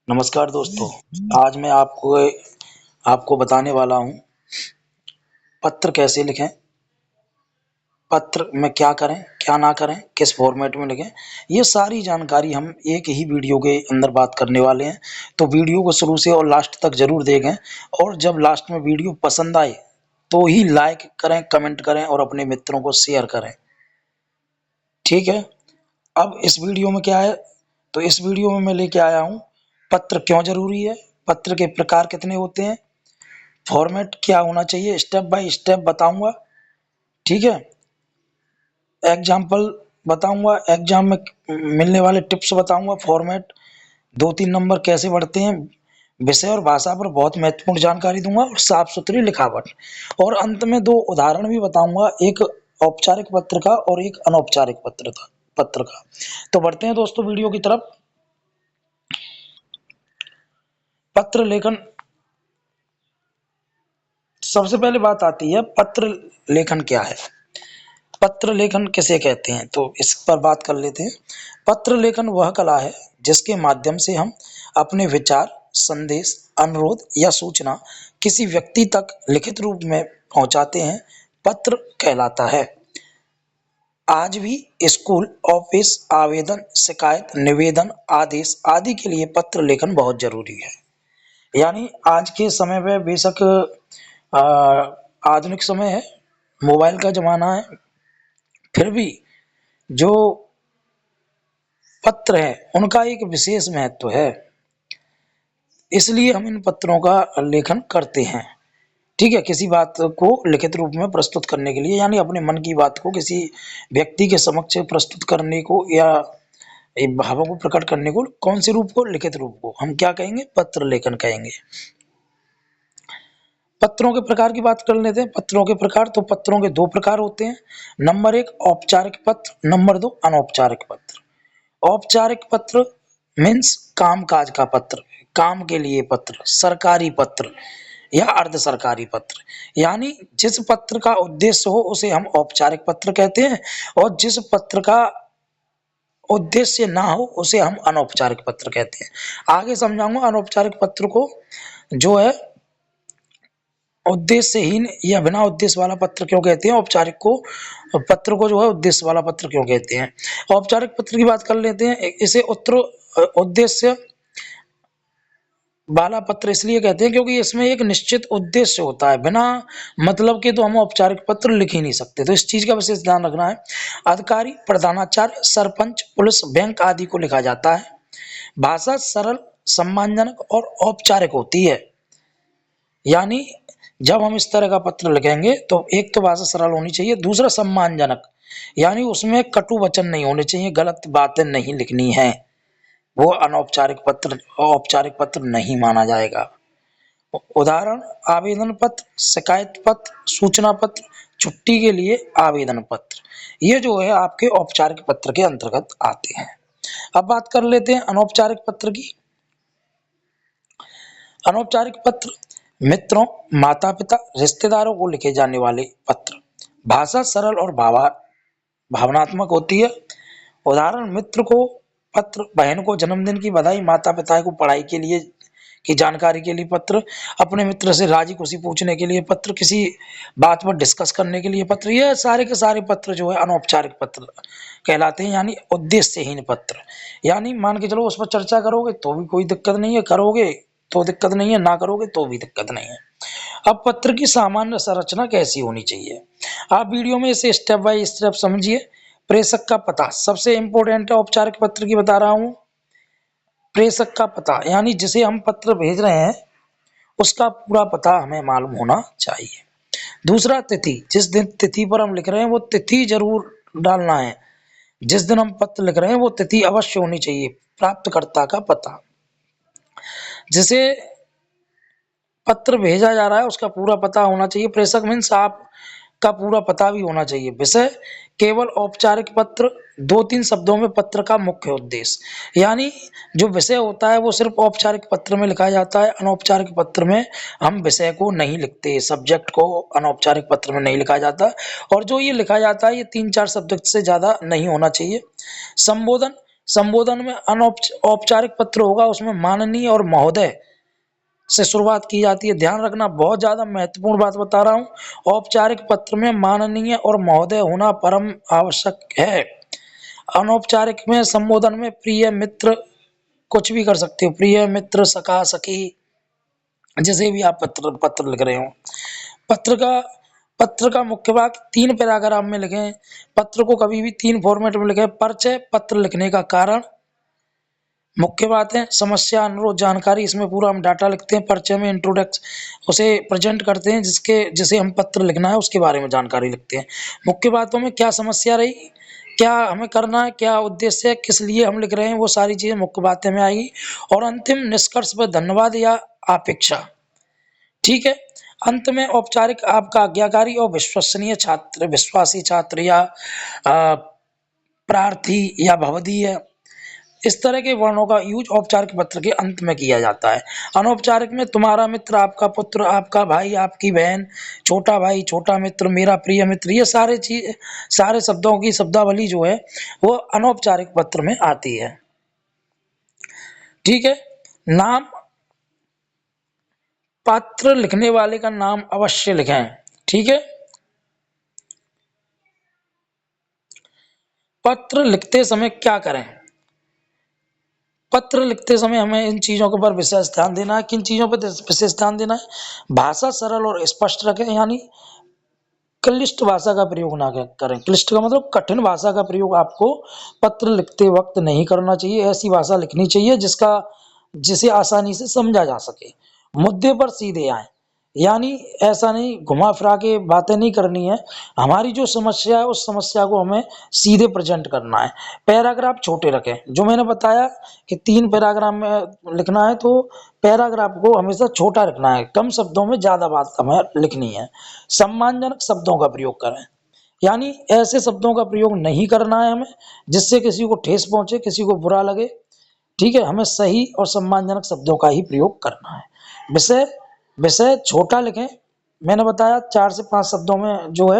नमस्कार दोस्तों। आज मैं आपको आपको बताने वाला हूँ पत्र कैसे लिखें, पत्र में क्या करें क्या ना करें, किस फॉर्मेट में लिखें। ये सारी जानकारी हम एक ही वीडियो के अंदर बात करने वाले हैं। तो वीडियो को शुरू से और लास्ट तक ज़रूर देखें, और जब लास्ट में वीडियो पसंद आए तो ही लाइक करें, कमेंट करें और अपने मित्रों को शेयर करें। ठीक है। अब इस वीडियो में क्या है, तो इस वीडियो में मैं लेके आया हूँ पत्र क्यों ज़रूरी है, पत्र के प्रकार कितने होते हैं, फॉर्मेट क्या होना चाहिए, स्टेप बाय स्टेप बताऊंगा। ठीक है। एग्जाम्पल बताऊंगा, एग्जाम में मिलने वाले टिप्स बताऊंगा, फॉर्मेट 2-3 नंबर कैसे बढ़ते हैं, विषय और भाषा पर बहुत महत्वपूर्ण जानकारी दूंगा, और साफ सुथरी लिखावट। और अंत में 2 उदाहरण भी बताऊंगा, एक औपचारिक पत्र का और एक अनौपचारिक पत्र का। तो बढ़ते हैं दोस्तों वीडियो की तरफ। पत्र लेखन, सबसे पहले बात आती है पत्र लेखन क्या है, पत्र लेखन किसे कहते हैं, तो इस पर बात कर लेते हैं। पत्र लेखन वह कला है जिसके माध्यम से हम अपने विचार, संदेश, अनुरोध या सूचना किसी व्यक्ति तक लिखित रूप में पहुंचाते हैं। पत्र कहलाता है। आज भी स्कूल, ऑफिस, आवेदन, शिकायत, निवेदन, आदेश आदि के लिए पत्र लेखन बहुत जरूरी है। यानी आज के समय में बेशक आ, आधुनिक समय है, मोबाइल का जमाना है, फिर भी जो पत्र है उनका एक विशेष महत्व है, इसलिए हम इन पत्रों का लेखन करते हैं। ठीक है। किसी बात को लिखित रूप में प्रस्तुत करने के लिए, यानी अपने मन की बात को किसी व्यक्ति के समक्ष प्रस्तुत करने को, या भावों को प्रकट करने को, कौन से रूप को, लिखित रूप को हम क्या कहेंगे, पत्र लेखन कहेंगे। पत्रों के प्रकार की बात कर लेते हैं। पत्रों के प्रकार, तो पत्रों के 2 प्रकार होते हैं। नंबर 1 औपचारिक पत्र, नंबर 2 अनौपचारिक पत्र। औपचारिक पत्र मीन्स काम काज का पत्र, काम के लिए पत्र, सरकारी पत्र या अर्ध सरकारी पत्र। यानी जिस पत्र का उद्देश्य हो उसे हम औपचारिक पत्र कहते हैं, और जिस पत्र का उद्देश्य ना हो उसे हम अनौपचारिक पत्र कहते हैं। आगे समझाऊंगा अनौपचारिक पत्र को जो है उद्देश्यहीन या बिना उद्देश्य वाला पत्र क्यों कहते हैं, औपचारिक को पत्र को जो है उद्देश्य वाला पत्र क्यों कहते हैं। औपचारिक पत्र की बात कर लेते हैं। इसे उद्देश्य वाला पत्र इसलिए कहते हैं क्योंकि इसमें एक निश्चित उद्देश्य होता है, बिना मतलब के तो हम औपचारिक पत्र लिख ही नहीं सकते, तो इस चीज का विशेष ध्यान रखना है। अधिकारी, प्रधानाचार्य, सरपंच, पुलिस, बैंक आदि को लिखा जाता है। भाषा सरल, सम्मानजनक और औपचारिक होती है। यानी जब हम इस तरह का पत्र लिखेंगे तो एक तो भाषा सरल होनी चाहिए, दूसरा सम्मानजनक, यानी उसमें कटु वचन नहीं होने चाहिए, गलत बातें नहीं लिखनी है, वो अनौपचारिक पत्र औपचारिक पत्र नहीं माना जाएगा। उदाहरण आवेदन पत्र, शिकायत पत्र, सूचना पत्र, छुट्टी के लिए आवेदन पत्र, ये जो है आपके औपचारिक पत्र के अंतर्गत आते हैं। अब बात कर लेते हैं अनौपचारिक पत्र की। अनौपचारिक पत्र मित्रों, माता पिता, रिश्तेदारों को लिखे जाने वाले पत्र। भाषा सरल और भावनात्मक होती है। उदाहरण मित्र को पत्र, बहन को जन्मदिन की बधाई, माता पिता को पढ़ाई के लिए की जानकारी के लिए पत्र, अपने मित्र से राजी खुशी पूछने के लिए पत्र, किसी बात पर डिस्कस करने के लिए पत्र। ये सारे के सारे पत्र जो है अनौपचारिक पत्र कहलाते हैं, यानी उद्देश्यहीन पत्र। यानी मान के चलो उस पर चर्चा करोगे तो भी कोई दिक्कत नहीं है, करोगे तो दिक्कत नहीं है, ना करोगे तो भी दिक्कत नहीं है। अब पत्र की सामान्य संरचना कैसी होनी चाहिए, आप वीडियो में इसे स्टेप बाय स्टेप समझिए। प्रेषक का पता सबसे इंपॉर्टेंट है, औपचारिक पत्र की बता रहा हूं। प्रेषक का पता यानी जिसे हम पत्र भेज रहे हैं उसका पूरा पता हमें मालूम होना चाहिए। दूसरा तिथि, जिस दिन तिथि पर हम लिख रहे हैं वो तिथि जरूर डालना है। जिस दिन हम पत्र लिख रहे हैं वो तिथि अवश्य होनी चाहिए। प्राप्तकर्ता का पता, जिसे पत्र भेजा जा रहा है उसका पूरा पता होना चाहिए। प्रेषक मीन्स आप का पूरा पता भी होना चाहिए। विषय केवल औपचारिक पत्र, 2-3 शब्दों में पत्र का मुख्य उद्देश्य, यानी जो विषय होता है वो सिर्फ औपचारिक पत्र में लिखा जाता है। अनौपचारिक पत्र में हम विषय को नहीं लिखते, सब्जेक्ट को अनौपचारिक पत्र में नहीं लिखा जाता, और जो ये लिखा जाता है ये 3-4 शब्द से ज्यादा नहीं होना चाहिए। संबोधन, संबोधन में औपचारिक पत्र होगा, उसमें माननीय और महोदय से शुरुआत की जाती है। ध्यान रखना, बहुत ज़्यादा महत्वपूर्ण बात बता रहा हूँ। औपचारिक पत्र में माननीय और महोदय होना परम आवश्यक है। अनौपचारिक में संबोधन में प्रिय मित्र कुछ भी कर सकते हो, प्रिय मित्र, सखा, सखी, जैसे भी आप पत्र पत्र लिख रहे हो। पत्र का पत्र का मुख्य भाग 3 पैराग्राफ में लिखें। पत्र को कभी भी 3 फॉर्मेट में लिखें। परिचय, पत्र लिखने का कारण, मुख्य बात है, समस्या, अनुरोध, जानकारी, इसमें पूरा हम डाटा लिखते हैं। परिचय में इंट्रोडक्शन उसे प्रेजेंट करते हैं, जिसे हम पत्र लिखना है उसके बारे में जानकारी लिखते हैं। मुख्य बातों में क्या समस्या रही, क्या हमें करना है, क्या उद्देश्य है, किस लिए हम लिख रहे हैं, वो सारी चीजें मुख्य बातें में आएगी। और अंतिम निष्कर्ष पर धन्यवाद या अपेक्षा। ठीक है। अंत में औपचारिक आपका आज्ञाकारी और विश्वसनीय छात्र, विश्वासी छात्र या प्रार्थी या भवदीय, इस तरह के वर्णों का यूज औपचारिक पत्र के अंत में किया जाता है। अनौपचारिक में तुम्हारा मित्र, आपका पुत्र, आपका भाई, आपकी बहन, छोटा भाई, छोटा मित्र, मेरा प्रिय मित्र, ये सारे शब्दों की शब्दावली जो है वो अनौपचारिक पत्र में आती है। ठीक है। नाम, पत्र लिखने वाले का नाम अवश्य लिखें। ठीक है। पत्र लिखते समय क्या करें? पत्र लिखते समय हमें इन चीजों के ऊपर विशेष ध्यान देना है। किन चीजों पर विशेष ध्यान देना है? भाषा सरल और स्पष्ट रखें, यानी क्लिष्ट भाषा का प्रयोग ना करें। क्लिष्ट का मतलब कठिन भाषा का प्रयोग आपको पत्र लिखते वक्त नहीं करना चाहिए। ऐसी भाषा लिखनी चाहिए जिसे आसानी से समझा जा सके। मुद्दे पर सीधे आए, यानी ऐसा नहीं घुमा फिरा के बातें नहीं करनी है। हमारी जो समस्या है उस समस्या को हमें सीधे प्रेजेंट करना है। पैराग्राफ छोटे रखें, जो मैंने बताया कि 3 पैराग्राफ में लिखना है, तो पैराग्राफ को हमेशा छोटा रखना है, कम शब्दों में ज्यादा बात हमें लिखनी है। सम्मानजनक शब्दों का प्रयोग करें, यानी ऐसे शब्दों का प्रयोग नहीं करना है हमें जिससे किसी को ठेस पहुंचे, किसी को बुरा लगे। ठीक है, हमें सही और सम्मानजनक शब्दों का ही प्रयोग करना है। विषय विषय छोटा लिखें, मैंने बताया 4 से 5 शब्दों में जो है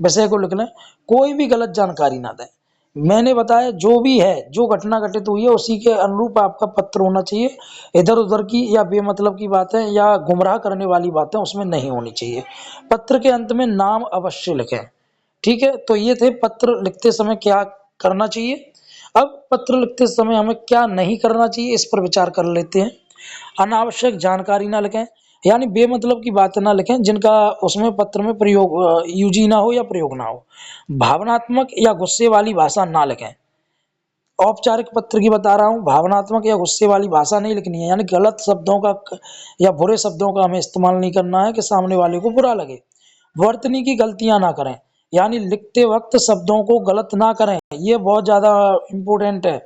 विषय को लिख लें। कोई भी गलत जानकारी ना दें। मैंने बताया जो भी है, जो घटना घटित हुई है उसी के अनुरूप आपका पत्र होना चाहिए। इधर उधर की या बेमतलब की बातें या गुमराह करने वाली बातें उसमें नहीं होनी चाहिए। पत्र के अंत में नाम अवश्य लिखें। ठीक है, तो ये थे पत्र लिखते समय क्या करना चाहिए। अब पत्र लिखते समय हमें क्या नहीं करना चाहिए, इस पर विचार कर लेते हैं। अनावश्यक जानकारी ना लिखें, यानी बेमतलब की बातें ना लिखें जिनका उसमें पत्र में प्रयोग यूज ही ना हो या प्रयोग ना हो। भावनात्मक या गुस्से वाली भाषा ना लिखें। औपचारिक पत्र की बता रहा हूँ, भावनात्मक या गुस्से वाली भाषा नहीं लिखनी है, यानी गलत शब्दों का या बुरे शब्दों का हमें इस्तेमाल नहीं करना है कि सामने वाले को बुरा लगे। वर्तनी की गलतियां ना करें, यानी लिखते वक्त शब्दों को गलत ना करें, ये बहुत ज्यादा इम्पोर्टेंट है।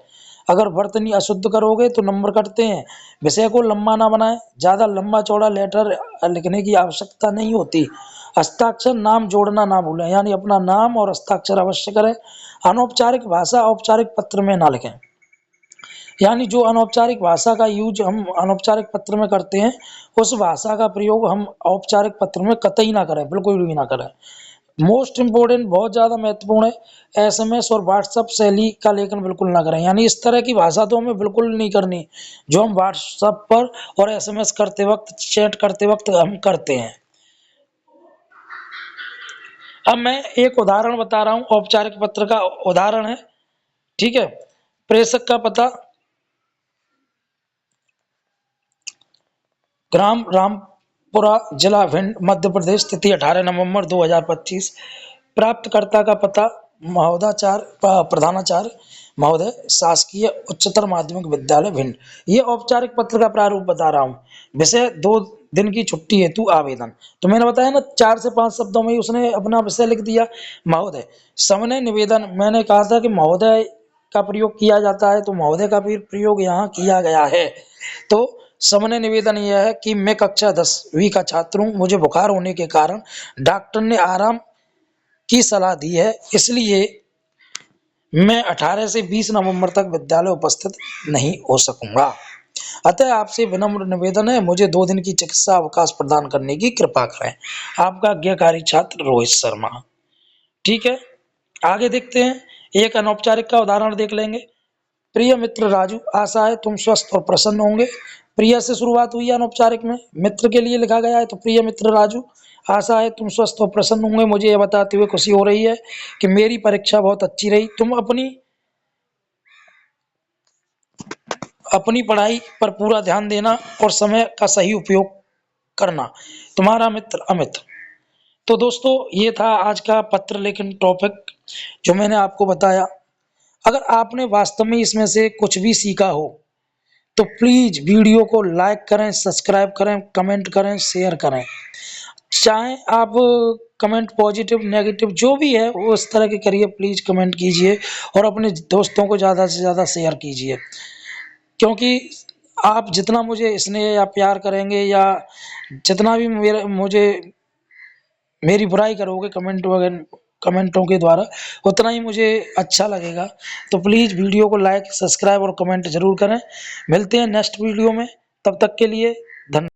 अगर वर्तनी अशुद्ध करोगे तो नंबर कटते हैं। विषय को लंबा ना बनाएं, ज्यादा लंबा चौड़ा लेटर लिखने की आवश्यकता नहीं होती। हस्ताक्षर, नाम जोड़ना ना भूलें, यानी अपना नाम और हस्ताक्षर अवश्य करें। अनौपचारिक भाषा औपचारिक पत्र में ना लिखें, यानी जो अनौपचारिक भाषा का यूज हम अनौपचारिक पत्र में करते हैं उस भाषा का प्रयोग हम औपचारिक पत्र में कतई ना करें, बिल्कुल भी ना करें। मोस्ट इंपोर्टेंट, बहुत ज्यादा महत्वपूर्ण है, एसएमएस और व्हाट्सएप शैली का लेखन बिल्कुल ना करें, यानी इस तरह की भाषा तो हमें बिल्कुल नहीं करनी जो हम व्हाट्सएप पर और एसएमएस करते वक्त, चैट करते वक्त हम करते हैं। अब मैं एक उदाहरण बता रहा हूं, औपचारिक पत्र का उदाहरण है। ठीक है। प्रेषक का पता, ग्राम रामपुरा, जिला भिंड, मध्य प्रदेश, तिथि 18 नवंबर 2025। प्राप्तकर्ता का पता महोदाचार्य, प्रधानाचार्य महोदय, शासकीय उच्चतर माध्यमिक विद्यालय भिंड। ये औपचारिक पत्र का प्रारूप बता रहा हूँ। विषय 2 दिन की छुट्टी हेतु आवेदन। तो मैंने बताया ना 4 से 5 शब्दों में ही उसने अपना विषय लिख दिया। महोदय, सामने निवेदन, मैंने कहा था कि महोदय का प्रयोग किया जाता है, तो महोदय का भी प्रयोग यहाँ किया गया है। तो सामने निवेदन यह है कि मैं कक्षा 10वीं का छात्र हूँ, मुझे बुखार होने के कारण डॉक्टर ने आराम की सलाह दी है, इसलिए मैं 18 से 20 नवंबर तक विद्यालय उपस्थित नहीं हो सकूंगा। अतः आपसे विनम्र निवेदन है, मुझे 2 दिन की चिकित्सा अवकाश प्रदान करने की कृपा करें। आपका आज्ञाकारी छात्र रोहित शर्मा। ठीक है, आगे देखते हैं। एक अनौपचारिक का उदाहरण देख लेंगे। प्रिय मित्र राजू, आशा है तुम स्वस्थ और प्रसन्न होंगे। प्रिय से शुरुआत हुई है अनौपचारिक में, मित्र के लिए लिखा गया है, तो प्रिय मित्र राजू, आशा है तुम स्वस्थ और प्रसन्न होंगे। मुझे ये बताते हुए खुशी हो रही है कि मेरी परीक्षा बहुत अच्छी रही। तुम अपनी पढ़ाई पर पूरा ध्यान देना और समय का सही उपयोग करना। तुम्हारा मित्र अमित। तो दोस्तों, ये था आज का पत्र लेखन टॉपिक जो मैंने आपको बताया। अगर आपने वास्तव में इसमें से कुछ भी सीखा हो तो प्लीज वीडियो को लाइक करें, सब्सक्राइब करें, कमेंट करें, शेयर करें। चाहे आप कमेंट पॉजिटिव नेगेटिव जो भी है वो इस तरह के करिए, प्लीज कमेंट कीजिए और अपने दोस्तों को ज़्यादा से ज़्यादा शेयर कीजिए, क्योंकि आप जितना मुझे स्नेह या प्यार करेंगे या जितना भी मेरी बुराई करोगे कमेंटों के द्वारा, उतना ही मुझे अच्छा लगेगा। तो प्लीज़ वीडियो को लाइक, सब्सक्राइब और कमेंट जरूर करें। मिलते हैं नेक्स्ट वीडियो में, तब तक के लिए धन्यवाद।